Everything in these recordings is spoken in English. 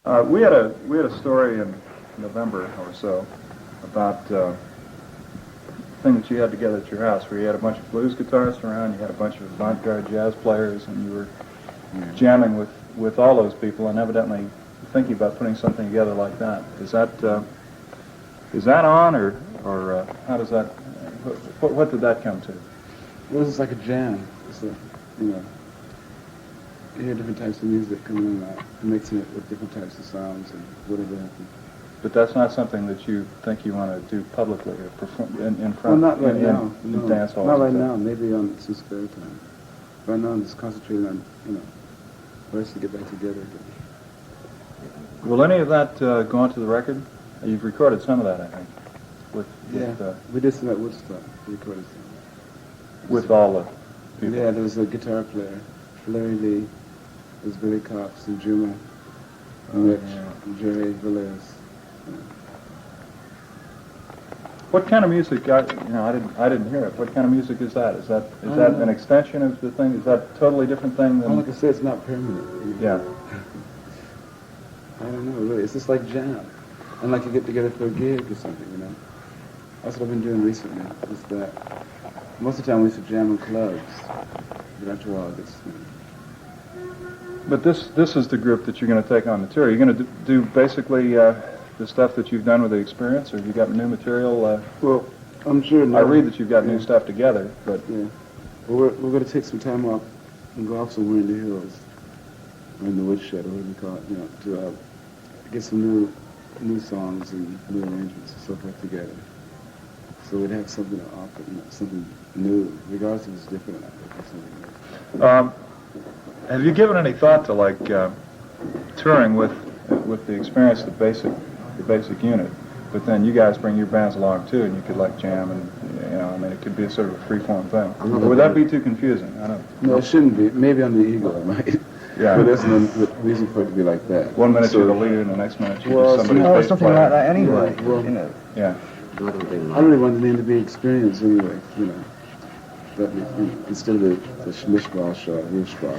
We had a story in November or so about thing that you had together at your house, where you had a bunch of blues guitarists around, you had a bunch of avant-garde jazz players, and you were jamming with all those people, and evidently thinking about putting something together like that. Is that on, or how does that? What did that come to? Well, it's like a jam. It's a, you hear different types of music coming in and out, mixing it with different types of sounds and whatever. But that's not something that you think you want to do publicly or perform in front. Well, not right now. In dance halls. Not right now. Maybe on some spare time. Right now, I'm just concentrating on ways to get back together again. Will any of that go onto the record? You've recorded some of that, I think. We did some at Woodstock. We recorded some. With all the people. Yeah, there was a guitar player, Larry Lee. There's Billy Cox and Jimi, Rich, and Jerry Velez. What kind of music? I didn't hear it. What kind of music is that? Is that an extension of the thing? Is that a totally different thing than? Well, like I said, it's not permanent. Yeah. I don't know, really. It's just like jam, and like you get together for a gig or something, That's what I've been doing recently. Is that most of the time we used to jam in clubs, but after a while it gets. But this is the group that you're going to take on the tour. You're going to do basically the stuff that you've done with the Experience, or have you got new material? Well, I'm sure. I read that you've got new stuff together, but yeah. Well, we're going to take some time off and go off somewhere in the hills, or in the woodshed, or whatever you call it, to get some new songs and new arrangements and so forth together. So we'd have something to offer, something new, regardless if it's different or not. Something new. Have you given any thought to touring with the Experience, the basic unit, but then you guys bring your bands along too, and you could jam and it could be a sort of a free-form thing. Would that be too confusing? I don't. No, it shouldn't be. Maybe on the Eagle it might. Yeah. But there's no reason for it to be like that. 1 minute you're the leader, and the next minute you're just somebody's No, bass it's something player. like that anyway. Yeah, well, Yeah. I really wanted the name to be Experience anyway, But instead of the Schmishball show, Wolfsball,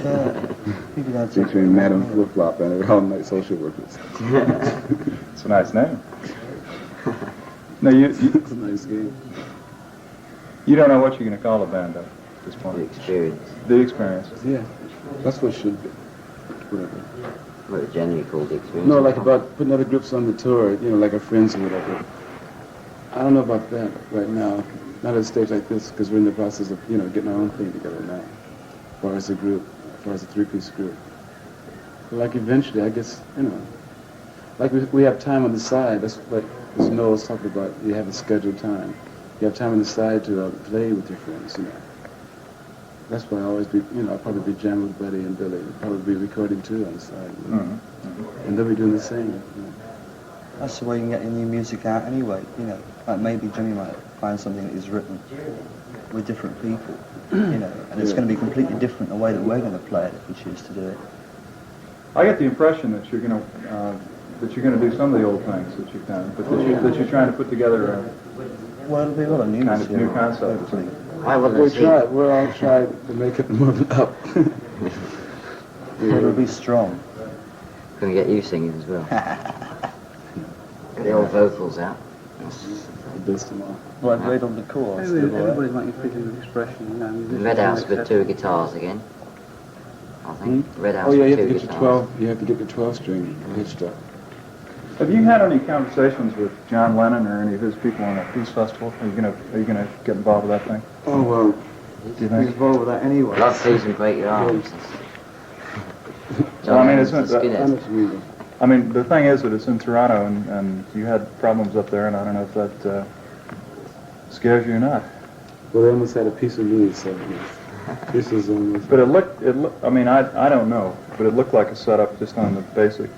featuring Madam Flip Flop and all-night social workers. It's a nice name. No, you It's a nice game. you don't know what you're going to call the band at this point. The Experience. The Experience. Yeah, that's what it should be. Whatever. What it generally called the Experience. No, like about putting other groups on the tour, like our friends or whatever. I don't know about that right now. Not at a stage like this, because we're in the process of, getting our own thing together now. As far as a group, as far as a three-piece group. But eventually, I guess, we have time on the side. That's like, as Noel's talking about, you have a scheduled time. You have time on the side to play with your friends, That's why I always be, I'll probably be jamming with Buddy and Billy. I'll probably be recording too on the side. And they'll be doing the same. That's the way you can get your new music out anyway, Like maybe Jimmy might find something that he's written with different people, and it's going to be completely different the way that we're going to play it if we choose to do it. I get the impression that you're going to do some of the old things that you've done, but that you're trying to put together Well, it'll be a lot of new kind of material, new concept. hopefully. We're all trying to make it move up. It'll be strong. Gonna get you singing as well. Get the old vocals out. Best of all. Well, I've read on the chorus. Everybody's wanting freedom of expression, Red House with two guitars again. I think. Red House Oh yeah, you with have to two get your guitars. 12. You have to get the 12 string hitched up. Have you had any conversations with John Lennon or any of his people on a peace festival? Are you gonna get involved with that thing? Oh well, Do you think? involved with that anyway. Love sees and break your arms. Well, I mean, it's Lennon's not- a skinhead. how much reason? I mean, the thing is that it's in Toronto, and you had problems up there, and I don't know if that scares you or not. Well, they almost had a piece of me, so this is almost. But it looked. I mean, I don't know, but it looked like a setup just on the basic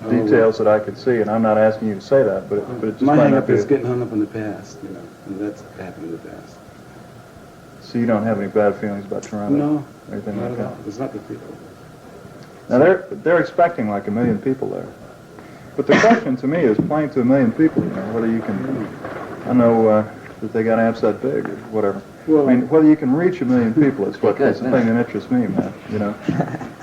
details that I could see, and I'm not asking you to say that, but it just My might hang not up be. is getting hung up in the past, and that's happened in the past. So you don't have any bad feelings about Toronto? No, Or anything not like at that? all. It's not the people. Now they're expecting like 1 million people there, but the question to me is playing to 1 million people. Whether you can, I know that they got amps that big or whatever. Well, I mean, whether you can reach 1 million people is what is the thing that interests me, man.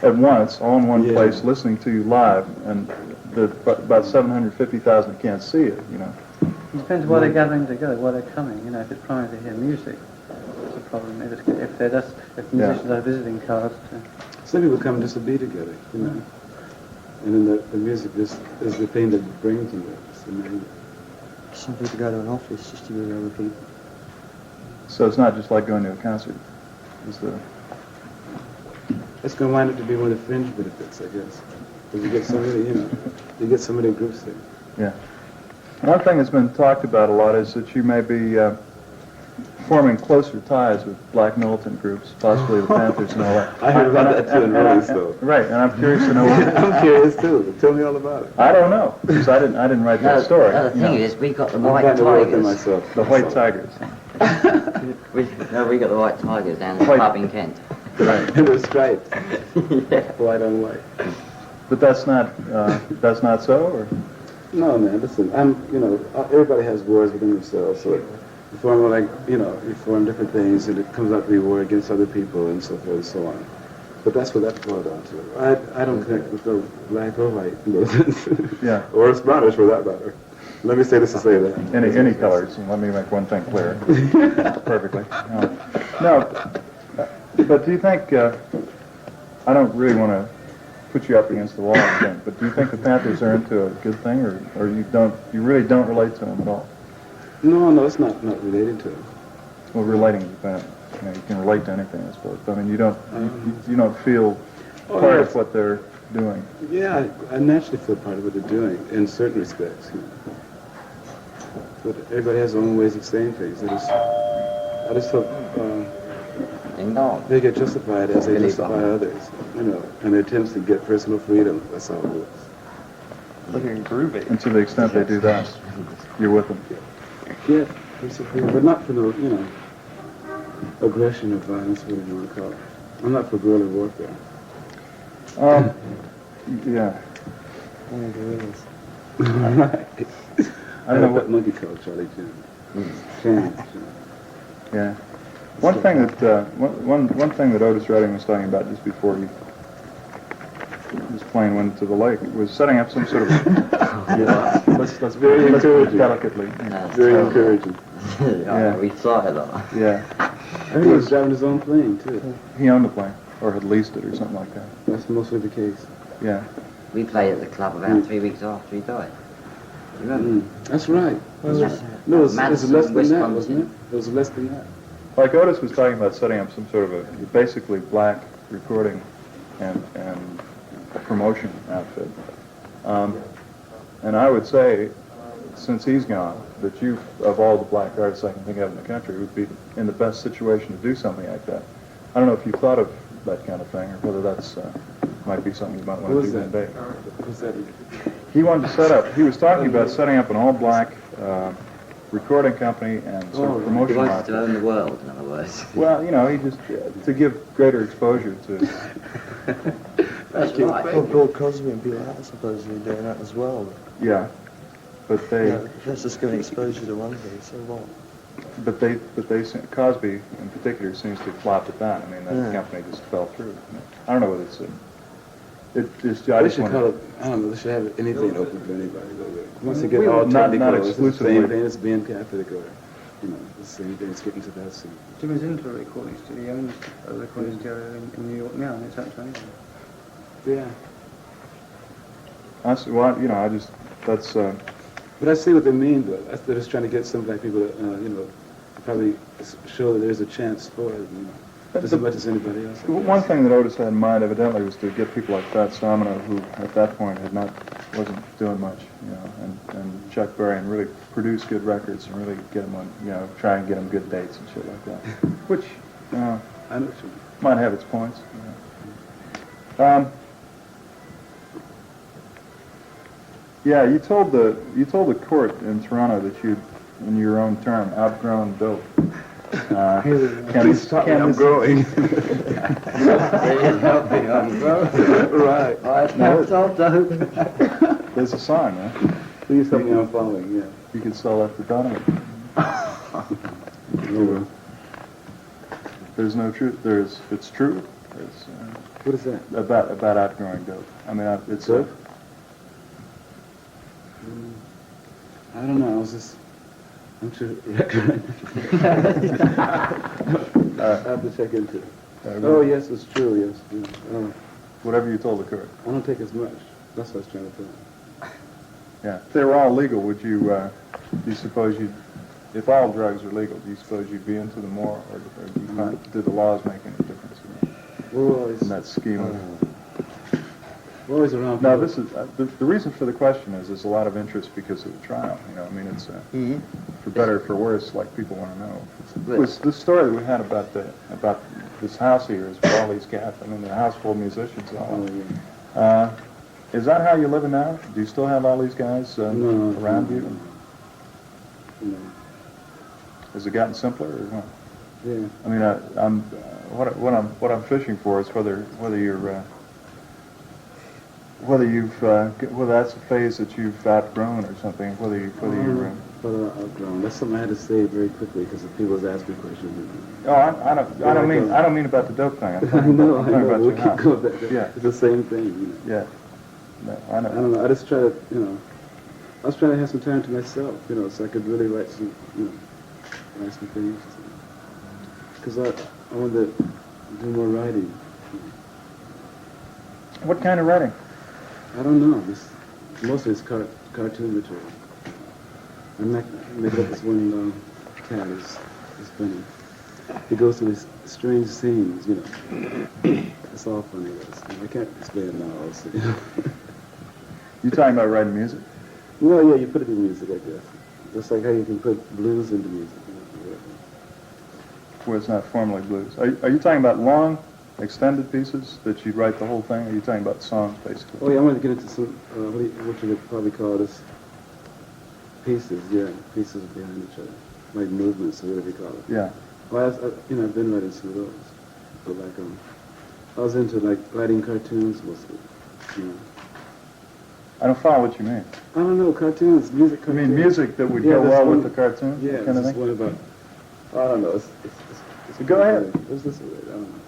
At once, all in one Yeah. place, listening to you live, and about 750,000 can't see it, you know. It depends why they're gathering together, why they're coming. You know, if it's primarily to hear music, that's a problem. If musicians are visiting cards. Some people come just to be together, you know. And then the music just is the thing that brings them there. It's amazing. Some people go to an office just to be with other people. So it's not just like going to a concert. It's the It's going to wind up to be one of the fringe benefits, I guess. Because you get so many, you know, you get so many groups there. yeah. One thing that's been talked about a lot is that you may be forming closer ties with black militant groups, possibly the Panthers and all that. I heard about that too in Release, though. Right, and I'm curious to know. I'm curious too. Tell me all about it. I don't know, because I didn't write that story. The you know. thing is, we got the I'm white trying to work on tigers. myself. The White Tigers. We got the white tigers down in the White- pub in Kent. Right. And the stripes, Yeah. white on white. But that's not so, or? No, man, listen, you know, everybody has wars within themselves, so you form you form different things, and it comes out to be war against other people, and so forth and so on. But that's what that boiled down to. I don't connect with no black or white, in those senses. Yeah. Or Spanish, for that matter. Let me say this to say that. Any colors. And let me make one thing clear. Perfectly. No, but do you think? I don't really want to put you up against the wall, I think, but do you think the Panthers are into a good thing, or you really don't relate to them at all? No, it's not related to it. Well, relating to the Panthers, you know, you can relate to anything, I suppose. But I mean, you don't feel part of what they're doing. Yeah, I naturally feel part of what they're doing in certain respects. You know. But everybody has their own ways of saying things. I just hope Ding dong. they get justified as they Billy justify Bob. others, you know, and their attempts to get personal freedom. That's all it is. Looking groovy. And to the extent they do that, you're with them. Yeah, personal freedom, but not for no, you know, aggression or violence, whatever you want to call it. I'm not for guerrilla warfare. Yeah. Only gorillas. Right. I don't know what. that monkey called Charlie Jim. Chance, you know. Yeah. One thing that Otis Redding was talking about just before his plane went to the lake was setting up some sort of. Yeah. Let's Very put it encouraging. delicately. Very encouraging. Yeah, we saw it all. Yeah. I think he was driving his own plane, too. He owned the plane, or had leased it, or something like that. That's mostly the case. Yeah. We played at the club about 3 weeks after he died. You remember? That's right. Where was that? No, it was Madison, less than that, Wisconsin. wasn't it? It was less than that. Like Otis was talking about setting up some sort of a basically black recording and promotion outfit. And I would say, since he's gone, that you, of all the black artists I can think of in the country, would be in the best situation to do something like that. I don't know if you thought of that kind of thing, or whether that's might be something you might want What to was do that? one day. What was that? He wanted to set up. He was talking about setting up an all-black recording company and sort of He promotion wanted outfit. to own the world, in other words. Well, you know, he just to give greater exposure to. That's right. Well, Bill Cosby and people like that supposedly doing that as well. Yeah, but they, Yeah, that's just giving exposure to one thing, so what? Cosby in particular seems to flop at that. I mean, that Yeah. company just fell through. I don't know whether it's I They just should want call it, I don't know, they should have anything open to anybody. Once they get Well, all not technical, it's the exclusively. same thing as being Catholic or, you know, the same thing as getting to that scene. Jimmy's into a recording studio. He owns a recording studio in New York now, and it's actually. Yeah. well, you know, I just that's. But I see what they mean, though. They're just trying to get some black people, you know, to probably show that there's a chance for it, you know, just as much as anybody else. I One guess. thing that Otis had in mind, evidently, was to get people like Fat Samino, who at that point wasn't doing much, you know, and Chuck Berry, and really produce good records and really get them on, you know, try and get them good dates and shit like that, which I know what you mean. might have its points. You know. Yeah, you told the court in Toronto that you'd, in your own term, outgrown dope. Please stop me, I'm growing. Right. There's a sign, man. Please help me, I'm following, yeah. You could sell that to Donovan. There's no truth. It's true. It's What is that? about outgrowing dope. I mean, it's Dope? I don't know. I'm sure. I have to check into it. Oh yes, it's true. Yes. Yeah. Whatever you told the court. I don't take as much. That's what I was trying to tell him. Yeah. If they were all legal, would you? Do you suppose you? If all drugs are legal, do you suppose you'd be into them more, or do you find, do the laws make any difference We're always, in that scheme? we're always around. No, people. this is the reason for the question is there's a lot of interest because of the trial. You know, I mean, it's for better or for worse, like people want to know. It was the story that we had about this house here is with all these cats. I mean, the house full of musicians and all. Oh, Is that how you're living now? Do you still have all these guys around you? No. Has it gotten simpler or what? Yeah. I mean, what I'm fishing for is whether that's a phase that you've outgrown or something. Whether you're But outgrown. That's something I had to say very quickly because the people was asking questions. Oh, I don't mean about the dope thing. I'm talking I about know. We your keep house. going back there. Yeah. It's the same thing. You know. Yeah. No, I know. I don't know. I just try to, I was trying to have some time to myself, so I could really write some, write some things. Because I wanted to do more writing. What kind of writing? I don't know. Mostly it's cartoon material. I'm not making up this one cat is funny. He goes through these strange scenes, It's all funny. I can't explain it now. Also. You talking about writing music? Well, yeah, you put it in music, I guess. Just like how you can put blues into music. Where it's not formally blues. Are you talking about long, extended pieces that you'd write the whole thing? Or are you talking about songs, basically? Oh, yeah, I wanted to get into some, what you would probably call this, pieces, pieces behind each other. Like movements, or whatever you call it. Yeah. Well, I've been writing some of those. But I was into, writing cartoons mostly, I don't follow what you mean. I don't know, cartoons, music I cartoons. mean music that would Yeah, go there's well one- with the cartoon? Yeah, kind of there's thing? one about, I don't know, it's Go ahead. What's this word? I don't know.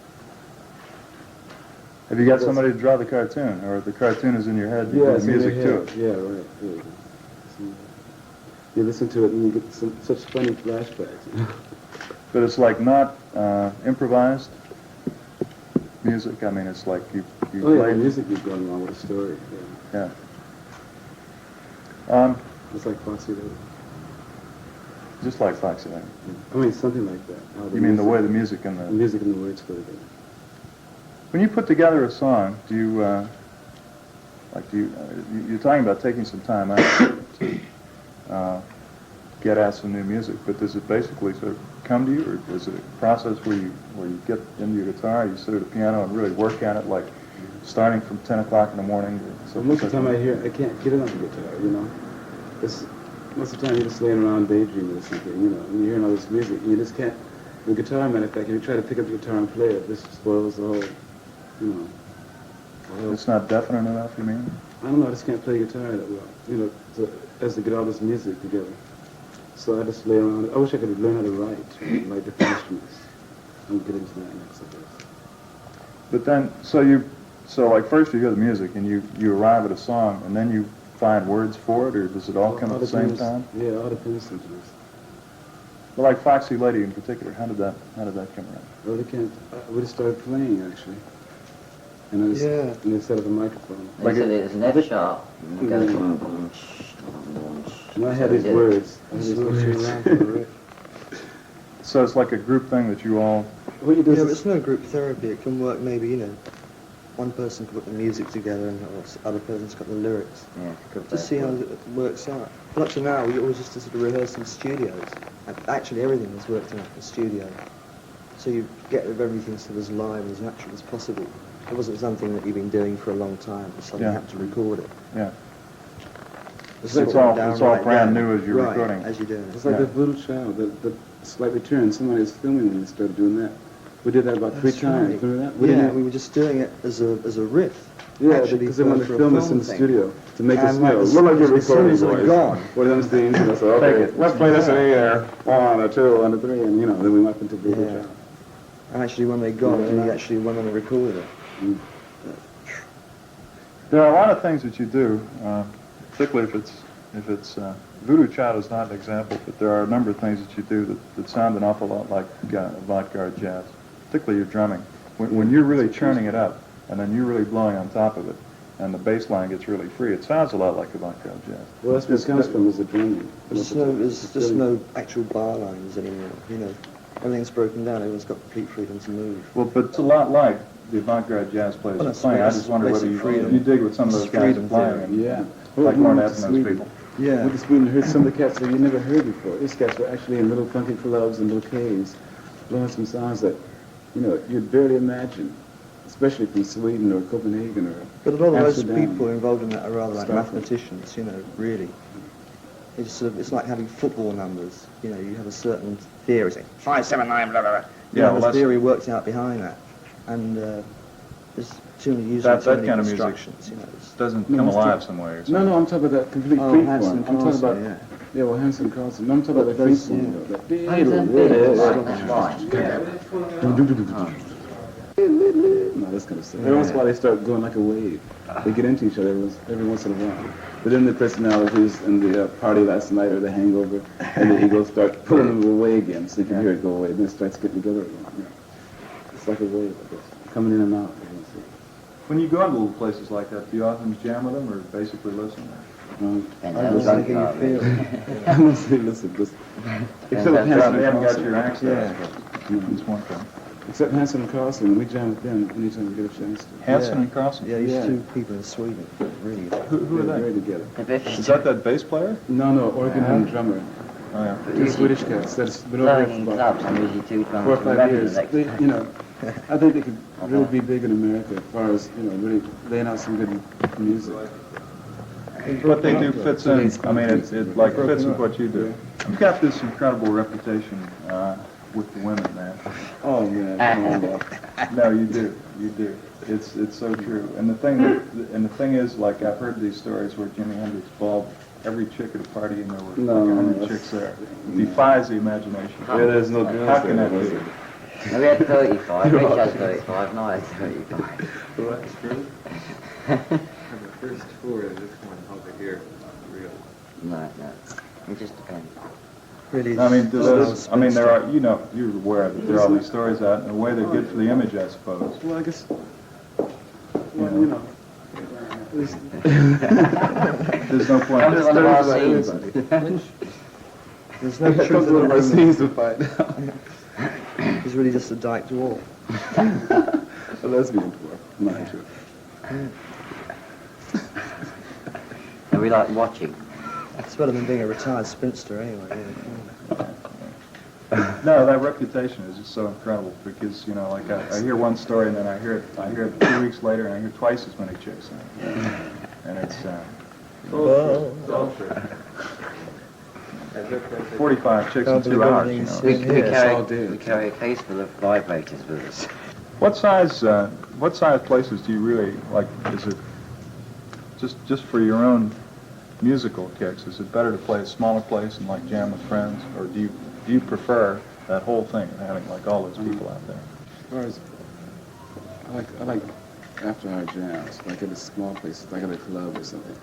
Have you got somebody to draw the cartoon, or the cartoon is in your head? You Yeah, put it's the in your music to head. it. Yeah, right. There you go. You listen to it and you get such funny flashbacks. But it's like not improvised music. I mean, it's like you Oh yeah, play the music is going along with the story. Yeah. Yeah. It's like Foxy Lady. Just like Foxy Lane. I mean, something like that. How You mean the music- way the music and the the... music and the words go together. When you put together a song, do you, you're talking about taking some time out to get at some new music, but does it basically sort of come to you, or is it a process where you get into your guitar, you sit at a piano and really work at it, like starting from 10 o'clock in the morning? So most of the time I can't get it on the guitar, Most of the time you're just laying around daydreaming or something, and you're hearing all this music, and you just can't, the guitar, matter of fact, if you try to pick up the guitar and play it, this spoils the whole, It's not definite enough, you mean? I don't know, I just can't play guitar that well, as to get all this music together. So I just lay around. I wish I could learn how to write different instruments. I'll get into that next, I guess. But then, so first you hear the music and you arrive at a song and then you find words for it, or does it all come at the same time? Yeah, all depends sometimes. Well, like Foxy Lady in particular, how did that come around? Well, we just started playing actually. And I just, and they set up a microphone. They said it's an F sharp. And it goes And I had these words. So it's like a group thing that you all... What you do Yeah, but is it's no group therapy. It can work maybe, one person can put the music together and the other person's got the lyrics. Yeah, good Just see how it works out. But up to now, we always just sort of rehearse in studios. And actually, everything is worked out in the studio. So you get everything sort of as live and as natural as possible. It wasn't something that you've been doing for a long time, and suddenly have to record it. Yeah. It's all brand new as you're recording. As you're doing it. it's like that little child, the slight return. Somebody was filming when we started doing that. We did that about three That's times. right. Remember that? We were just doing it as a riff. Yeah, Actually, because they wanted for to a film us in film the thing. studio to make us And like, look like you're as soon recording as they're boys. gone. One of them scenes, and I said, okay, let's play this in the air. 1 or 2 and 3, and then we went into brutal Yeah. child. And actually, when they're gone, we actually went on and recorded it. There are a lot of things that you do, particularly if it's if it's Voodoo Child is not an example, but there are a number of things that you do that sound an awful lot like avant-garde jazz, particularly your drumming. When you're really churning it up, and then you're really blowing on top of it, and the bass line gets really free, it sounds a lot like avant-garde jazz. Well, that's where it comes from, is the drumming. There's just no actual bar lines anymore, you know. Everything's broken down, everyone's got complete freedom to move. Well, but it's a lot like the avant-garde jazz players Well, are that's playing. I right, just wonder whether basic freedom. you dig what some of those It's guys are freedom playing. theory. And, Yeah. like we Martin went to Evans and those Sweden. people. Yeah. Went to Sweden and heard some of the cats that you never heard before. These cats were actually in little funky clubs and little caves, blowing some sounds that, you know, you'd barely imagine, especially from Sweden or Copenhagen or But a lot of those Amsterdam. people involved in that are rather like Stockholm. mathematicians, you know, really. It's sort of, it's like having football numbers, you know, you have a certain theory, say 5, 7, 9, blah, blah, blah. Yeah, well, the that's- theory worked out behind that. And there's too many usually That too many kind of music instructions, you know. It's, doesn't No, come it's alive too- some way or No, something. no, I'm talking about that complete Oh, free Hanson form. I'm talking Carlson, about, yeah. well, Hanson Carlson. No, I'm talking about that free form, though. That no, that's kind of stuff. Every once in a while they start going like a wave. They get into each other every once in a while. But then the personalities and the party last night or the hangover and the ego start pulling them away again, so you can hear it go away. Then it starts getting together again. You know. It's like a wave, I guess, coming in and out. When you go to little places like that, do you often jam with them or basically listen? And I that don't was like like, how you I mostly listen. Except that's Hanson They and haven't got Carlson. your accent. Yeah. It's one thing. Except Hanson and Carlson, we jam with them anytime we get a chance to. Hanson Yeah. and Carlson? yeah, these Yeah. two people in Sweden, really. Who are They're they? very together. Is that bass player? No, organ and drummer. Oh, yeah. Two Swedish cats that's been over blowing here in for about clubs and usually 2 4 or drums 5 remember years. the next They, time. you know, I think they could really be big in America as far as, you know, really laying out some good music. What they do fits in. I mean, it like fits with what you do. You've got this incredible reputation with the women, man. Oh, man. come on, No, you do. You do. It's so true. And the thing is, like I've heard these stories where Jimi Hendrix balled every chick at a party and there were No, like 100 that's- chicks there. It defies the imagination. Yeah, there's no girls How can there, that was be? it? No, we had 35, Rich has 35, and I had 35. Well, that's true. And the first tour, this one over here, real. No. It just depends. Really, I mean, it's- there are, you know, you're aware that there are all these stories out, and the way they're good for the image, I suppose. Well, I guess, well, you know, there's, There's no point. Comes one of our scenes. There's no that truth comes in one of our the scenes to find out. It's really just a dyked wall. A lesbian tour, not true. And we like watching. It's better than being a retired spinster anyway. Yeah. No, that reputation is just so incredible because, you know, like I hear one story and then I hear it 2 weeks later and I hear twice as many chicks in it. And it's 45 chicks in Can't 2 believe hours, you everything's- know. Yeah, We carry a case full of vibrators with us. What size places do you really like? Is it just for your own musical kicks? Is it better to play a smaller place and like jam with friends, or do you prefer that whole thing, having like all those people out there? As far as, I like after hour jams, like at a small place, like at a club or something.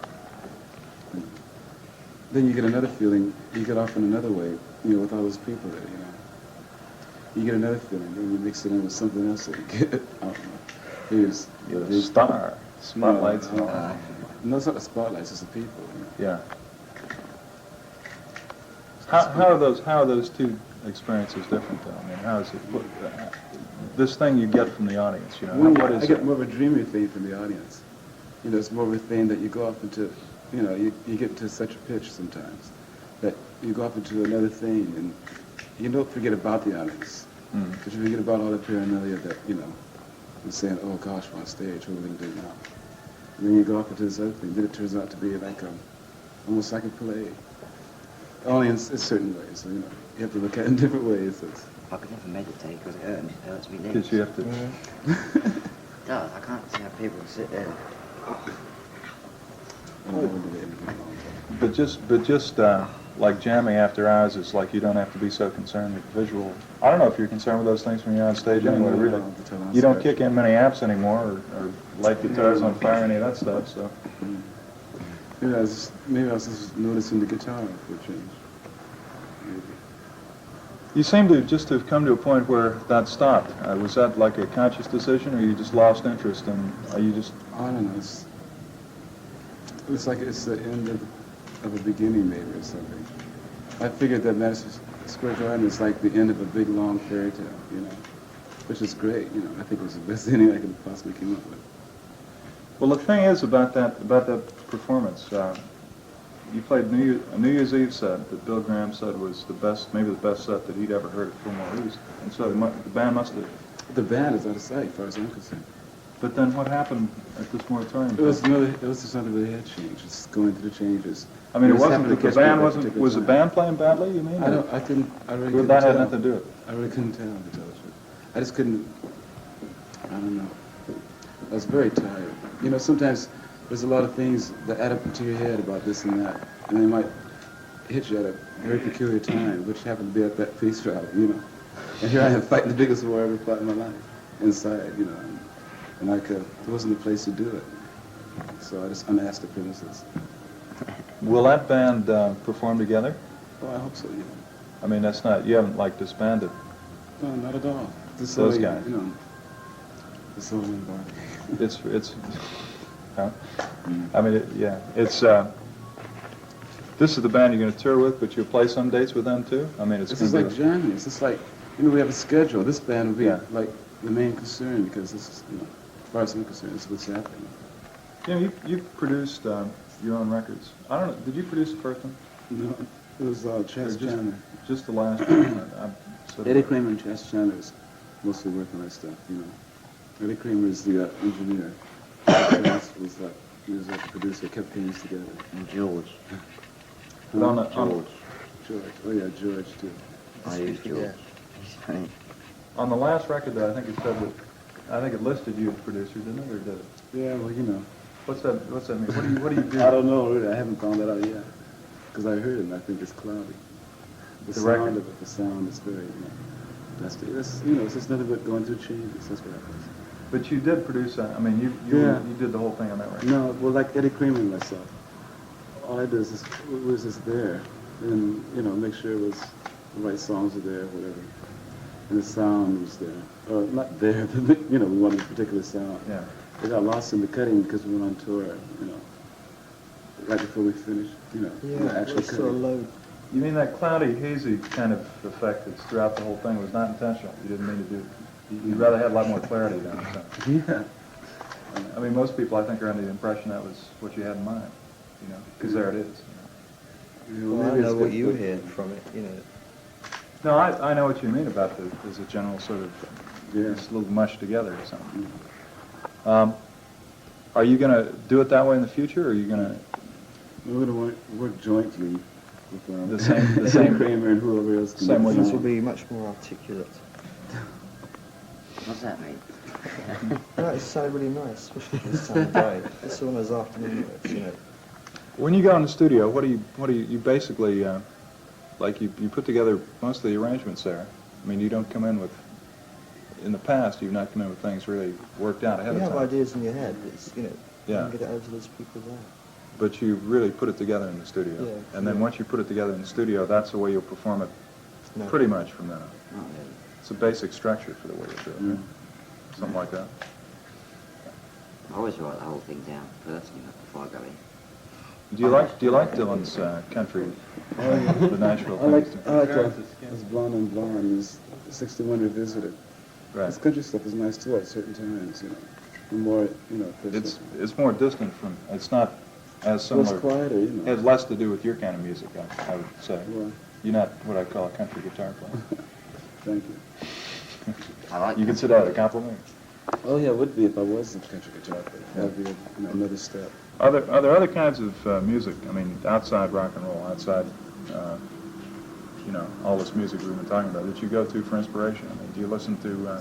And then you get another feeling, you get off in another way, you know, with all those people there, you know. You get another feeling, then you mix it in with something else that you get, I don't know. Here's, You're the star, spotlights and all that. No, it's not the spotlights, it's the people. You know. Yeah. How are those two experiences different though? I mean, how is it? This thing you get from the audience, you know, what is I get it? more of a dreamy thing from the audience. You know, it's more of a thing that you go off into, you know, you get to such a pitch sometimes that you go off into another thing and you don't forget about the audience. But you forget about all the paranoia that, you know, you're saying, oh gosh, we're on stage, what are we going to do now? And then you go off into this other thing, then it turns out to be like almost like a play. Only in certain ways, so, you know, you have to look at it in different ways. So I could never meditate because it hurts me Because legs. you have to. It does. I can't see how people sit there. I don't know when to do anything wrong. But just like jamming after hours is like you don't have to be so concerned with visual. I don't know if you're concerned with those things when you're on stage anyway. No, Really, until I'm you don't stage. kick in many amps anymore or light guitars on fire, any of that stuff. So Maybe I was just noticing the guitar for a change. Maybe. You seem to just have come to a point where that stopped. Was that like a conscious decision, or you just lost interest, and are you just... I don't know. It's like it's the end of a beginning, maybe, or something. I figured that Madison Square Garden is like the end of a big, long fairy tale, you know, which is great. You know, I think it was the best ending I could possibly come up with. Well, the thing is about that performance, you played a New Year's Eve set that Bill Graham said was the best, maybe the best set that he'd ever heard at Fillmore East, and so the band must have... The band is out of sight, as far as I'm concerned. But then what happened at this moratorium? It was just something really had changed. It's going through the changes. I mean, it just wasn't, happened to the catch me at band that wasn't, particular was the time. band playing badly, you mean? I really Well, couldn't that tell. had nothing to do with it. I really couldn't tell, to tell the truth. I just couldn't, I don't know. I was very tired. You know, sometimes there's a lot of things that add up to your head about this and that, and they might hit you at a very peculiar time, which happened to be at that feast trial, you know. And here I am fighting the biggest war I ever fought in my life, inside, you know. And there wasn't a place to do it. So I just unasked the premises. Will that band perform together? Oh, I hope so, yeah. I mean, that's not, you haven't like disbanded. No, not at all. Just Those so, guys. You know, it's so body. It's, huh? I mean, this is the band you're going to tour with, but you'll play some dates with them too? I mean, it's This going is to like be... Johnny. It's just like, you know, we have a schedule. This band will be Yeah. like the main concern because this is, you know, as far as I'm concerned, this is what's happening. You know, you produced your own records. I don't know, did you produce the first one? No, it was Chas Chandler. Just the last one? Eddie Kramer and Chas Chandler is mostly working on that stuff, you know. Eddie Kramer is the engineer. Chas was he was the producer, kept things together. And George. But on the, George. Oh yeah, George too. I use George. He's funny. on the last record, though, I think it said that, I think it listed you as producer, didn't it, or did it? Yeah, well, you know. What's that mean? What do you do? I don't know, really. I haven't found that out yet. Because I heard it and I think it's cloudy. The sound record? of it, the sound is very, you know, dusty. It's, you know, it's just nothing but going through changes. That's what happens. But you did produce that. I mean, you did the whole thing on that record. No, well, like Eddie Kramer and myself. All I did is was just there. And, you know, make sure the right songs were there, whatever. And the sound was there. Not there, but, you know, we wanted a particular sound. Yeah. They got lost in the cutting because we went on tour, you know, right before we finished, you know, the actual it's sort of cutting. low. You mean that cloudy, hazy kind of effect that's throughout the whole thing was not intentional? You didn't mean to do it. You'd rather have a lot more clarity than that. Yeah. I mean, most people, I think, are under the impression that was what you had in mind, you know, because there it is. You know, Well, I maybe know it's what good you for- hear from it, you know. No, I know what you mean about there's a general sort of, Yeah. it's a little mushed together or something. Are you going to do it that way in the future, or are you going to... We're going to work jointly with The same- Kramer and whoever else. can same do way the This you will sound. be much more articulate. What's that mean? No, it sounded really nice, especially this time of day. It's one of those afternoon works, you know. When you go in the studio, what do you basically, like you put together most of the arrangements there? I mean, you don't come in with, in the past, you've not come in with things really worked out ahead You of have time. ideas in your head, but it's, you know, Yeah. you can get it over to those people there. But you really put it together in the studio. Yeah. And then once you put it together in the studio, that's the way you'll perform it No. pretty much from then on. Not really. It's a basic structure for the way you do it. Mm. Something like that. I always write the whole thing down personally before I go in. Do you like Dylan's country, the Nashville I like things? this Blonde on Blonde, this 61 Revisited. Right. This country stuff is nice too at certain times, you know. The more, you know, It's more distant from, it's not as well, it's similar. quieter, you It know. has less to do with your kind of music, I would say. Well, You're not what I call a country guitar player. thank you. I like You that. consider that a compliment? Oh yeah, it would be if I was a country guitar player. That would be another step. Are there other kinds of music, I mean, outside rock and roll, outside, you know, all this music we've been talking about, that you go to for inspiration? I mean, do you listen to,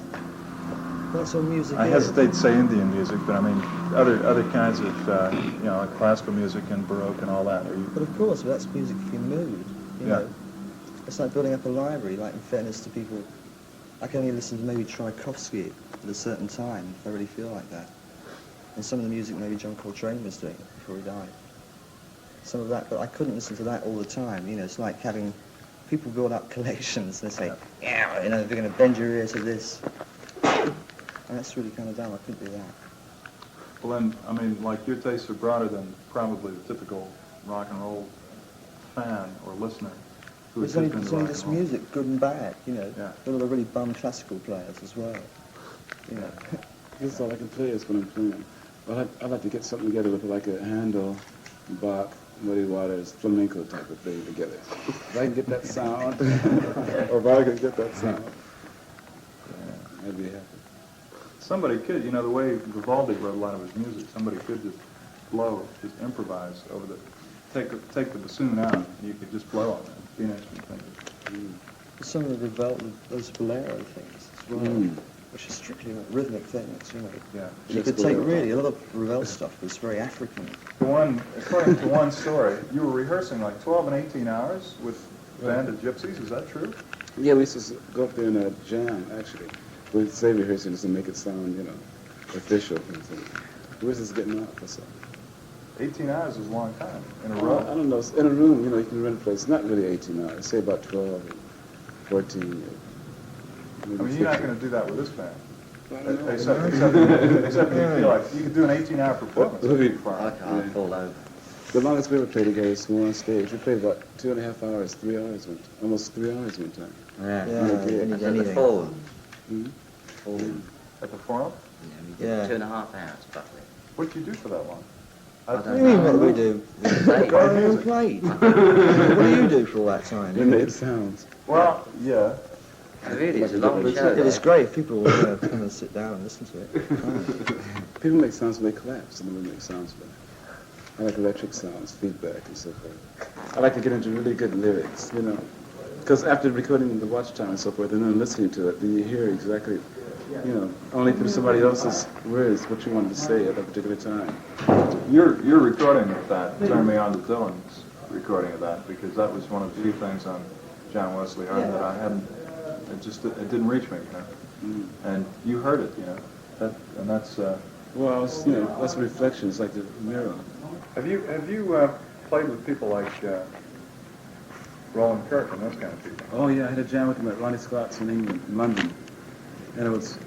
That's all music I is. hesitate to say Indian music, but I mean, other kinds of, you know, like classical music and Baroque and all that? Are you, But of course, that's music for your mood, you Yeah. know. It's like building up a library, like in fairness to people. I can only listen to maybe Tchaikovsky at a certain time if I really feel like that. And some of the music maybe John Coltrane was doing before he died. some of that, but I couldn't listen to that all the time. You know, it's like having people build up collections. They say, yeah, you know, they're going to bend your ear to this. And that's really kind of dumb. I couldn't do that. Well, then, I mean, like, your tastes are broader than probably the typical rock and roll fan or listener who is There's just into only rock this and roll. music, good and bad, you know. Yeah. There are the really bum classical players as well. You know. This is all I can play is when I'm playing. But I'd like to get something together with like a Handel, Bach, Muddy Waters, flamenco type of thing together. If I can get that sound, or if I can get that sound, I'd be happy. Somebody could, you know, the way Vivaldi wrote a lot of his music, somebody could just blow, just improvise over the, take the bassoon out, and you could just blow on it, be an instrument thing. Some of the those bolero things as well, which are strictly rhythmic things, you know. Yeah. You could take really, a lot of Ravel stuff was very African. According to one story, you were rehearsing like 12 and 18 hours with a band of gypsies, is that true? Yeah, we used to go up there in a jam, actually. We'd say rehearsing just to make it sound, you know, official. We was just getting out for something. 18 hours is a long time in a I row. don't know. In a room, you know, you can rent a place. Not really 18 hours. Say about 12, 14. I Maybe mean, you're not 15. going to do that with this band. I don't know. Except you feel like you could do an 18-hour performance. That'd be I can't fall over. The longest we ever played together was on stage. We played about 2.5 hours, 3 hours, almost 3 hours one time. Yeah. Yeah, That's at the anything. Forum. Mhm. Forum. At the Forum? Yeah, we did Yeah. 2.5 hours, roughly. What did you do for that long? I don't What do you mean, what do we do? Played. Go on and played. What do you do for all that time? We made sounds. Well, yeah. Really, it's a long show. It was great if people would come and sit down and listen to it. People make sounds when they clap. Some of them make sounds when I like electric sounds, feedback, and so forth. I like to get into really good lyrics, you know. Because after recording the watch time and so forth, and then listening to it, then you hear exactly, you know, only through somebody else's words what you wanted to say at that particular time. Your recording of that turned me on to Dylan's recording of that, because that was one of the few things on John Wesley Hardin that I hadn't, it didn't reach me, you know. And you heard it, you know. That's Well, it's, you know, that's a reflection. It's like the mirror. Have you played with people like Roland Kirk and those kind of people? Oh yeah, I had a jam with him at Ronnie Scott's in England, in London, and it was,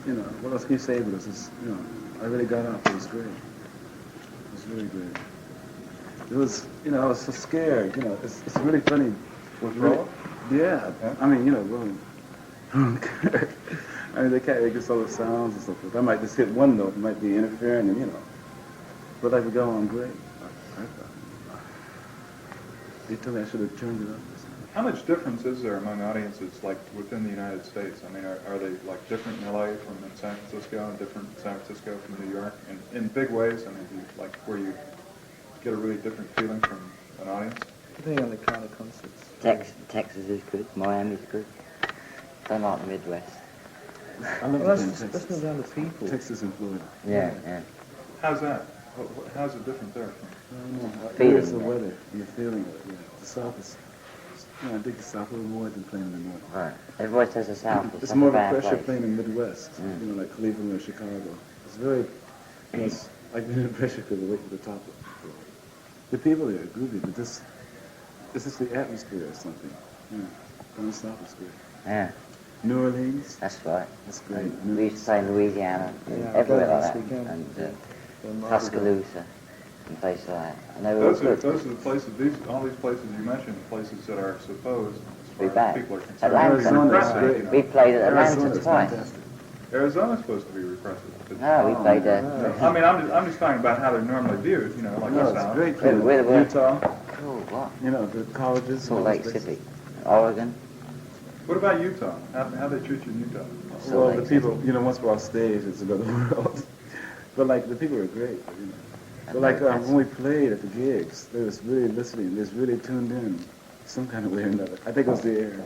you know, what else can you say? But it was just, you know, I really got up. It was great. It was really great. It was, you know, I was so scared. You know, it's really funny. With Roland? Yeah. Yeah. I mean, you know, Roland Kirk. I mean, they can't make all the sounds and so forth. I might just hit one note, it might be interfering, and you know, but I would go on great. I thought. They told me I should have turned it up. How much difference is there among audiences, like within the United States? I mean, are they like different in LA from in San Francisco, and different in San Francisco from New York, in big ways? I mean, do you, like where you get a really different feeling from an audience? Depending on the kind of concerts. Texas is good. Miami's good. Don't like the Midwest. I love Well, the that's Texas. not down to people. Texas and Florida. Yeah, yeah. How's that? How's it different there? I don't know. Feeling It's the it. weather and the feeling of it. Yeah. The South is, you know, I dig the South a little more than playing in the North. Right. Everybody says the South is It's such more a of a bad pressure place. playing in the Midwest, Mm. you know, like Cleveland or Chicago. It's very, you know, it's like being under pressure because the way to the top of it. The people there are groovy, but this is the atmosphere or something. You know, down south is great. Yeah, New Orleans, that's right. that's great. And we used to play in Louisiana, and Yeah, everywhere go like this that, weekend. and They're marvelous. Tuscaloosa, and places like that. And they were all Those are good. the places. All these places you mentioned, places that are supposed, as Be far bad. as people are concerned, Atlanta. to be repressive. Great. You know. We played at Atlanta Arizona's twice. fantastic. Arizona's supposed to be repressive. No, we played there. I mean, I'm just talking about how they're normally viewed. You know, like No, the it's South. great. We're- Utah, Cool, what? you know, the colleges. Salt all Lake those places. City, Oregon. What about Utah? How they treat you in Utah? Salt Well, Lake the City. people, you know, once we're off stage, it's another world. But like the people are great, you know. But like when we played at the gigs, they was really listening. They was really tuned in, some kind of way or another. I think it was the air.